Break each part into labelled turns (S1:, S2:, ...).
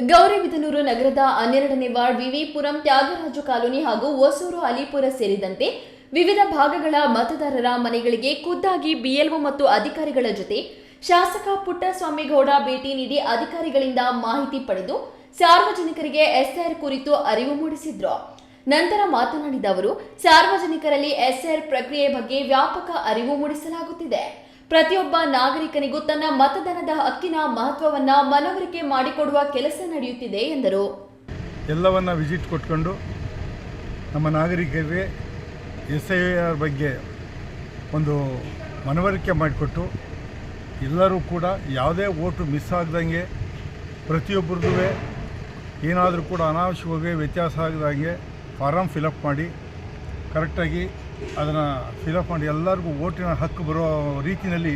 S1: ಗೌರಿಬಿದನೂರು ನಗರದ 12ನೇ ward VV Puram Thyagaraju colony ಹಾಗೂ ಹೊಸೂರು ಅಲಿಪುರ ಸೇರಿದಂತೆ ವಿವಿಧ ಭಾಗಗಳ ಮತದಾರರ ಮನೆಗಳಿಗೆ ಖುದ್ದಾಗಿ ಬಿಎಲ್ಒ ಮತ್ತು ಅಧಿಕಾರಿಗಳ ಜೊತೆ ಶಾಸಕ ಪುಟ್ಟಸ್ವಾಮಿಗೌಡ ಭೇಟಿ ನೀಡಿ ಅಧಿಕಾರಿಗಳಿಂದ ಮಾಹಿತಿ ಪಡೆದು ಸಾರ್ವಜನಿಕರಿಗೆ ಎಸ್ಐಆರ್ ಕುರಿತು ಅರಿವು ಮೂಡಿಸಿದ್ರು. ನಂತರ ಮಾತನಾಡಿದ ಅವರು, ಸಾರ್ವಜನಿಕರಲ್ಲಿ ಎಸ್ಐಆರ್ ಪ್ರಕ್ರಿಯೆ ಬಗ್ಗೆ ವ್ಯಾಪಕ ಅರಿವು ಮೂಡಿಸಲಾಗುತ್ತಿದೆ. ಪ್ರತಿಯೊಬ್ಬ ನಾಗರಿಕನಿಗೂ ತನ್ನ ಮತದಾನದ ಹಕ್ಕಿನ ಮಹತ್ವವನ್ನು ಮನವರಿಕೆ ಮಾಡಿಕೊಡುವ ಕೆಲಸ ನಡೆಯುತ್ತಿದೆ ಎಂದರು.
S2: ಎಲ್ಲವನ್ನ ವಿಸಿಟ್ ಕೊಟ್ಕೊಂಡು ನಮ್ಮ ನಾಗರಿಕರಿಗೆ ಎಸ್ಐಆರ್ ಬಗ್ಗೆ ಒಂದು ಮನವರಿಕೆ ಮಾಡಿಕೊಟ್ಟು ಎಲ್ಲರೂ ಕೂಡ ಯಾವುದೇ ಓಟು ಮಿಸ್ ಆಗದಂಗೆ ಪ್ರತಿಯೊಬ್ಬರದ್ದು ಏನಾದರೂ ಕೂಡ ಅನಾವಶ್ಯಕವಾಗಿ ವ್ಯತ್ಯಾಸ ಆಗದಂಗೆ ಫಾರಮ್ ಫಿಲಪ್ ಮಾಡಿ ಕರೆಕ್ಟಾಗಿ ಅದನ್ನು ಫಿಲಪ್ ಮಾಡಿ ಎಲ್ಲರಿಗೂ ಓಟಿನ ಹಕ್ಕು ಬರೋ ರೀತಿಯಲ್ಲಿ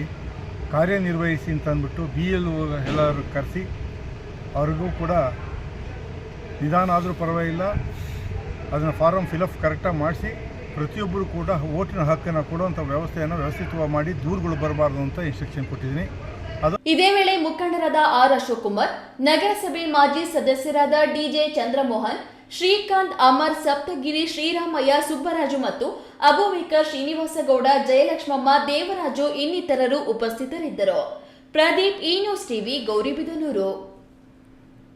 S2: ಕಾರ್ಯನಿರ್ವಹಿಸಿ ಅಂತ ಅಂದ್ಬಿಟ್ಟು BLO ಎಲ್ಲರೂ ಕರೆಸಿ ಅವ್ರಿಗೂ ಕೂಡ ನಿಧಾನ ಆದರೂ ಪರವಾಗಿಲ್ಲ ಅದನ್ನು ಫಾರಮ್ ಫಿಲಪ್ ಕರೆಕ್ಟಾಗಿ ಮಾಡಿಸಿ ಪ್ರತಿಯೊಬ್ಬರು ಕೂಡ ಓಟಿನ ಹಕ್ಕನ್ನು ಕೊಡುವಂಥ ವ್ಯವಸ್ಥೆಯನ್ನು ವ್ಯವಸ್ಥಿತವಾಗಿ ಮಾಡಿ ದೂರುಗಳು ಬರಬಾರ್ದು ಅಂತ ಇನ್ಸ್ಟ್ರಕ್ಷನ್ ಕೊಟ್ಟಿದ್ದೀನಿ.
S1: ಇದೇ ವೇಳೆ ಮುಖಂಡರಾದ ಆರ್ ಅಶೋಕ್ ಕುಮಾರ್, ನಗರಸಭೆ ಮಾಜಿ ಸದಸ್ಯರಾದ DJ ಚಂದ್ರಮೋಹನ್, ಶ್ರೀಕಾಂತ್, ಅಮರ್, ಸಪ್ತಗಿರಿ, ಶ್ರೀರಾಮಯ್ಯ, ಸುಬ್ಬರಾಜು ಮತ್ತು ಅಬುಬೇಕರ್, ಶ್ರೀನಿವಾಸಗೌಡ, ಜಯಲಕ್ಷ್ಮಮ್ಮ, ದೇವರಾಜು ಇನ್ನಿತರರು ಉಪಸ್ಥಿತರಿದ್ದರು. ಪ್ರದೀಪ್, ಈ ನ್ಯೂಸ್ ಟಿವಿ, ಗೌರಿಬಿದನೂರು.